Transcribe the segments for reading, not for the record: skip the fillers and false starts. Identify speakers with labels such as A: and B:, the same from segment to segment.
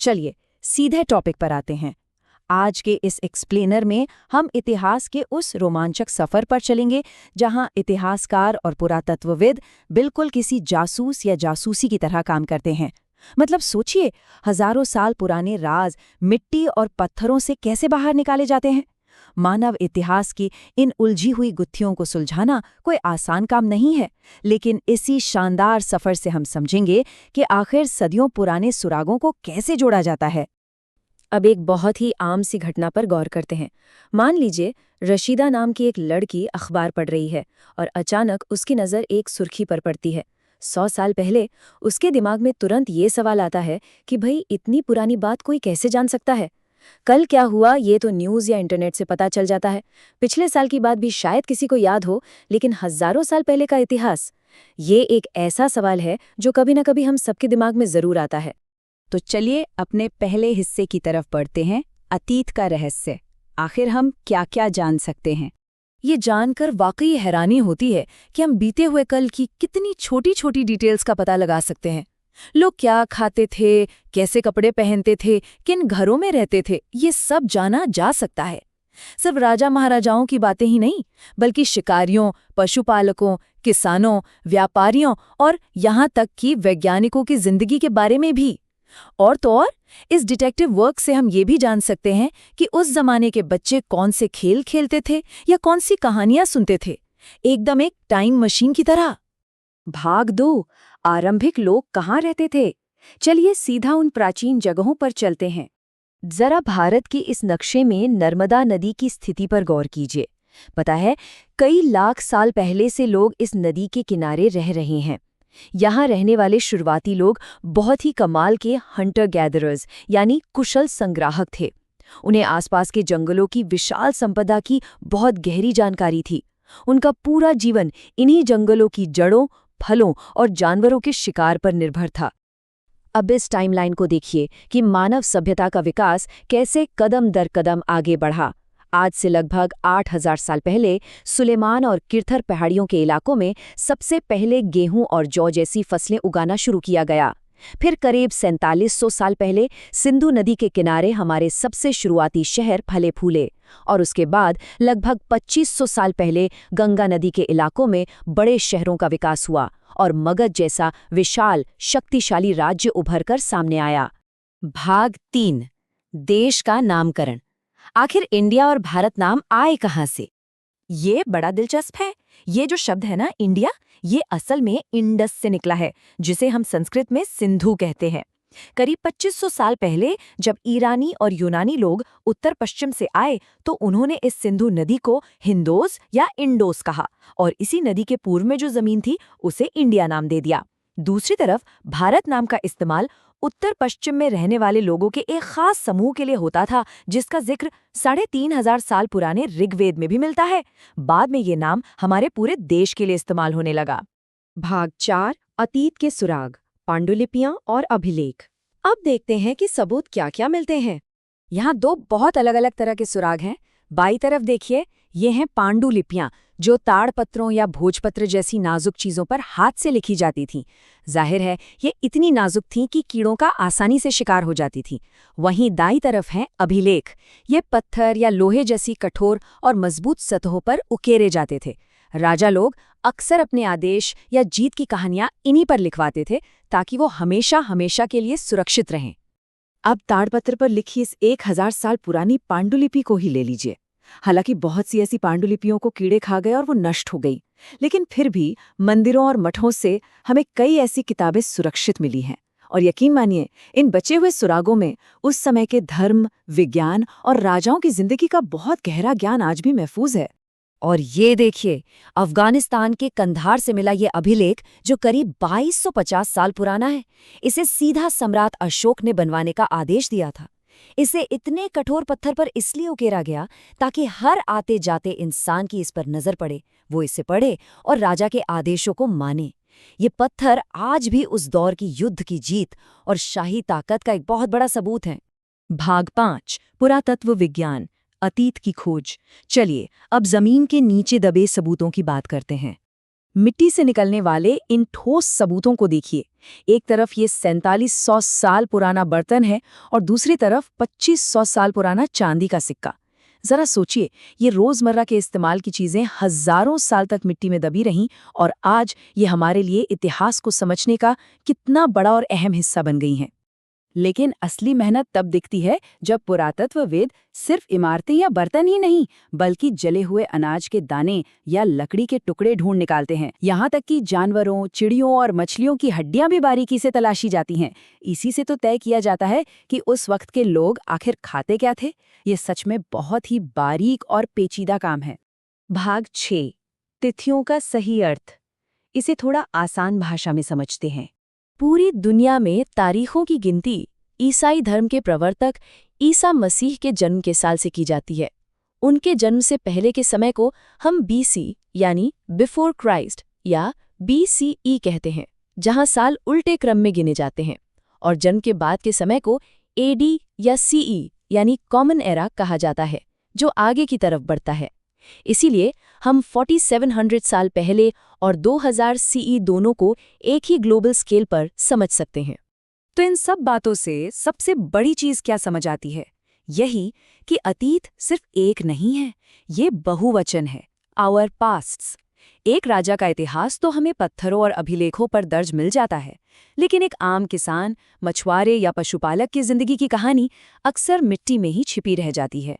A: चलिए सीधे टॉपिक पर आते हैं। आज के इस एक्सप्लेनर में हम इतिहास के उस रोमांचक सफर पर चलेंगे जहां इतिहासकार और पुरातत्वविद बिल्कुल किसी जासूस या जासूसी की तरह काम करते हैं। मतलब सोचिए, हजारों साल पुराने राज मिट्टी और पत्थरों से कैसे बाहर निकाले जाते हैं। मानव इतिहास की इन उलझी हुई गुत्थियों को सुलझाना कोई आसान काम नहीं है, लेकिन इसी शानदार सफर से हम समझेंगे कि आखिर सदियों पुराने सुरागों को कैसे जोड़ा जाता है।
B: अब एक बहुत ही आम सी घटना पर गौर करते हैं। मान लीजिए रशीदा नाम की एक लड़की अखबार पढ़ रही है और अचानक उसकी नज़र एक सुर्खी पर पड़ती है। 100 साल पहले उसके दिमाग में तुरंत ये सवाल आता है कि भाई इतनी पुरानी बात कोई कैसे जान सकता है। कल क्या हुआ ये तो न्यूज़ या इंटरनेट से पता चल जाता है। पिछले साल की बात भी शायद किसी को याद हो, लेकिन हजारों साल पहले का इतिहास, ये एक ऐसा सवाल है जो कभी ना कभी हम सबके दिमाग में जरूर आता है।
A: तो चलिए अपने पहले हिस्से की तरफ बढ़ते हैं, अतीत का रहस्य। आखिर हम क्या क्या जान सकते हैं।
B: ये जानकर वाकई हैरानी होती है कि हम बीते हुए कल की कितनी छोटी छोटी डिटेल्स का पता लगा सकते हैं। लोग क्या खाते थे, कैसे कपड़े पहनते थे, किन घरों में रहते थे, ये सब जाना जा सकता है। सिर्फ राजा महाराजाओं की बातें ही नहीं, बल्कि शिकारियों, पशुपालकों, किसानों, व्यापारियों और यहाँ तक कि वैज्ञानिकों की जिंदगी के बारे में भी। और तो और इस डिटेक्टिव वर्क से हम ये भी जान सकते हैं कि उस जमाने के बच्चे कौन से खेल खेलते थे या कौन सी कहानियां सुनते थे, एकदम एक टाइम मशीन की तरह।
A: भाग 2, आरंभिक लोग कहाँ रहते थे। चलिए सीधा उन प्राचीन जगहों पर चलते हैं। जरा भारत की इस नक्शे में नर्मदा नदी की स्थिति पर गौर कीजिए। पता है, कई लाख साल पहले से लोग इस नदी के किनारे रह रहे हैं। यहाँ रहने वाले शुरुआती लोग बहुत ही कमाल के हंटर गैदरर्स यानी कुशल संग्राहक थे। उन्हें आसपास के जंगलों की विशाल संपदा की बहुत गहरी जानकारी थी। उनका पूरा जीवन इन्हीं जंगलों की जड़ों, फलों और जानवरों के शिकार पर निर्भर था। अब इस टाइमलाइन को देखिए कि मानव सभ्यता का विकास कैसे कदम दर कदम आगे बढ़ा। आज से लगभग 8000 साल पहले सुलेमान और किरथर पहाड़ियों के इलाकों में सबसे पहले गेहूं और जौ जैसी फसलें उगाना शुरू किया गया। फिर करीब 4700 साल पहले सिंधु नदी के किनारे हमारे सबसे शुरुआती शहर फले फूले, और उसके बाद लगभग 2500 साल पहले गंगा नदी के इलाकों में बड़े शहरों का विकास हुआ और मगध जैसा विशाल शक्तिशाली राज्य उभरकर सामने आया। भाग 3, देश का नामकरण। आखिर इंडिया और भारत नाम आए कहाँ से? ये बड़ा दिलचस्प है। ये जो शब्द है ना इंडिया, ये असल में इंडस से निकला है, जिसे हम संस्कृत में सिंधु कहते हैं। करीब 2500 साल पहले जब ईरानी और यूनानी लोग उत्तर पश्चिम से आए तो उन्होंने इस सिंधु नदी को हिंदोस या इंडोस कहा और इसी नदी के पूर्व में जो जमीन थी उसे इंडिया नाम दे दिया। दूसरी तरफ भारत नाम का इस्तेमाल उत्तर पश्चिम में रहने वाले लोगों के एक खास समूह के लिए होता था, जिसका जिक्र 3500 साल पुराने ऋग्वेद में भी मिलता है। बाद में ये नाम हमारे पूरे देश के लिए इस्तेमाल होने लगा।
B: भाग 4, अतीत के सुराग, पांडुलिपियां और अभिलेख। अब देखते हैं कि सबूत क्या क्या मिलते हैं।
A: यहाँ 2 बहुत अलग अलग तरह के सुराग हैं। बाईं तरफ देखिए, ये हैं पांडुलिपियां, जो ताड़पत्रों या भोजपत्र जैसी नाजुक चीजों पर हाथ से लिखी जाती थीं। जाहिर है ये इतनी नाजुक थीं कि कीड़ों का आसानी से शिकार हो जाती थीं। वहीं दाईं तरफ हैं अभिलेख। ये पत्थर या लोहे जैसी कठोर और मजबूत सतहों पर उकेरे जाते थे। राजा लोग अक्सर अपने आदेश या जीत की कहानियां इन्हीं पर लिखवाते थे ताकि वो हमेशा हमेशा के लिए सुरक्षित रहें।
B: अब ताड़पत्र पर लिखी इस 1000 साल पुरानी पांडुलिपि को ही ले लीजिए। हालांकि बहुत सी ऐसी पांडुलिपियों को कीड़े खा गए और वो नष्ट हो गई, लेकिन फिर भी मंदिरों और मठों से हमें कई ऐसी किताबें सुरक्षित मिली हैं। और यकीन मानिए, इन बचे हुए सुरागों में उस समय के धर्म, विज्ञान और राजाओं की जिंदगी का बहुत गहरा ज्ञान आज भी महफूज है।
A: और ये देखिए, अफगानिस्तान के कंधार से मिला ये अभिलेख जो करीब 2250 साल पुराना है। इसे सीधा सम्राट अशोक ने बनवाने का आदेश दिया था। इसे इतने कठोर पत्थर पर इसलिए उकेरा गया ताकि हर आते जाते इंसान की इस पर नजर पड़े, वो इसे पढ़े और राजा के आदेशों को माने। ये पत्थर आज भी उस दौर की युद्ध की जीत और शाही ताकत का एक बहुत बड़ा सबूत है।
B: भाग 5, पुरातत्व विज्ञान, अतीत की खोज। चलिए अब जमीन के नीचे दबे सबूतों की बात करते हैं। मिट्टी से निकलने वाले इन ठोस सबूतों को देखिए। एक तरफ ये 4700 साल पुराना बर्तन है और दूसरी तरफ 2500 साल पुराना चांदी का सिक्का। जरा सोचिए, ये रोजमर्रा के इस्तेमाल की चीजें हजारों साल तक मिट्टी में दबी रहीं और आज ये हमारे लिए इतिहास को समझने का कितना बड़ा और अहम हिस्सा बन गई हैं।
A: लेकिन असली मेहनत तब दिखती है जब पुरातत्वविद सिर्फ इमारतें या बर्तन ही नहीं बल्कि जले हुए अनाज के दाने या लकड़ी के टुकड़े ढूंढ निकालते हैं। यहाँ तक कि जानवरों, चिड़ियों और मछलियों की हड्डियां भी बारीकी से तलाशी जाती हैं। इसी से तो तय किया जाता है कि उस वक्त के लोग आखिर खाते क्या थे। ये सच में बहुत ही बारीक और पेचीदा काम है। भाग 6, तिथियों का सही अर्थ। इसे थोड़ा आसान भाषा में समझते हैं।
B: पूरी दुनिया में तारीखों की गिनती ईसाई धर्म के प्रवर्तक ईसा मसीह के जन्म के साल से की जाती है। उनके जन्म से पहले के समय को हम BC यानी बिफोर क्राइस्ट या BCE कहते हैं, जहां साल उल्टे क्रम में गिने जाते हैं, और जन्म के बाद के समय को AD या CE यानी कॉमन एरा कहा जाता है, जो आगे की तरफ बढ़ता है। इसीलिए हम 4700 साल पहले और 2000 CE दोनों को एक ही ग्लोबल स्केल पर समझ सकते हैं।
A: तो इन सब बातों से सबसे बड़ी चीज क्या समझ आती है? यही कि अतीत सिर्फ एक नहीं है, ये बहुवचन है, आवर पास्ट्स। एक राजा का इतिहास तो हमें पत्थरों और अभिलेखों पर दर्ज मिल जाता है, लेकिन एक आम किसान, मछुआरे या पशुपालक की जिंदगी की कहानी अक्सर मिट्टी में ही छिपी रह जाती है।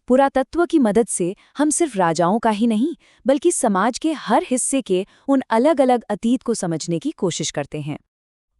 A: पुरातत्व की मदद से हम सिर्फ राजाओं का ही नहीं बल्कि समाज के हर हिस्से के उन अलग-अलग अतीत को समझने की कोशिश करते हैं।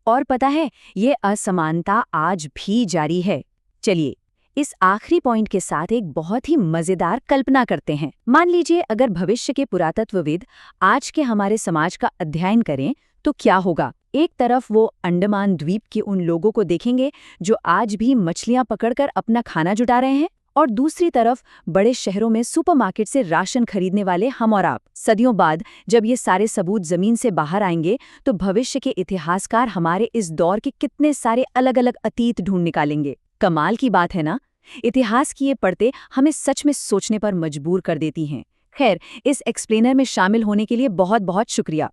A: और पता है, ये असमानता आज भी जारी है। चलिए, इस आखिरी पॉइंट के साथ एक बहुत ही मजेदार कल्पना करते हैं। मान लीजिए अगर भविष्य के पुरातत्वविद आज के हमारे समाज का अध्ययन करें तो क्या होगा? एक तरफ वो अंडमान द्वीप के उन लोगों को देखेंगे जो आज भी मछलियां पकड़कर अपना खाना जुटा रहे हैं, और दूसरी तरफ बड़े शहरों में सुपरमार्केट से राशन खरीदने वाले हम और आप। सदियों बाद जब ये सारे सबूत जमीन से बाहर आएंगे तो भविष्य के इतिहासकार हमारे इस दौर के कितने सारे अलग-अलग अतीत ढूंढ निकालेंगे। कमाल की बात है ना? इतिहास की ये पढ़ते हमें सच में सोचने पर मजबूर कर देती हैं। खैर, इस एक्सप्लेनर में शामिल होने के लिए बहुत बहुत शुक्रिया।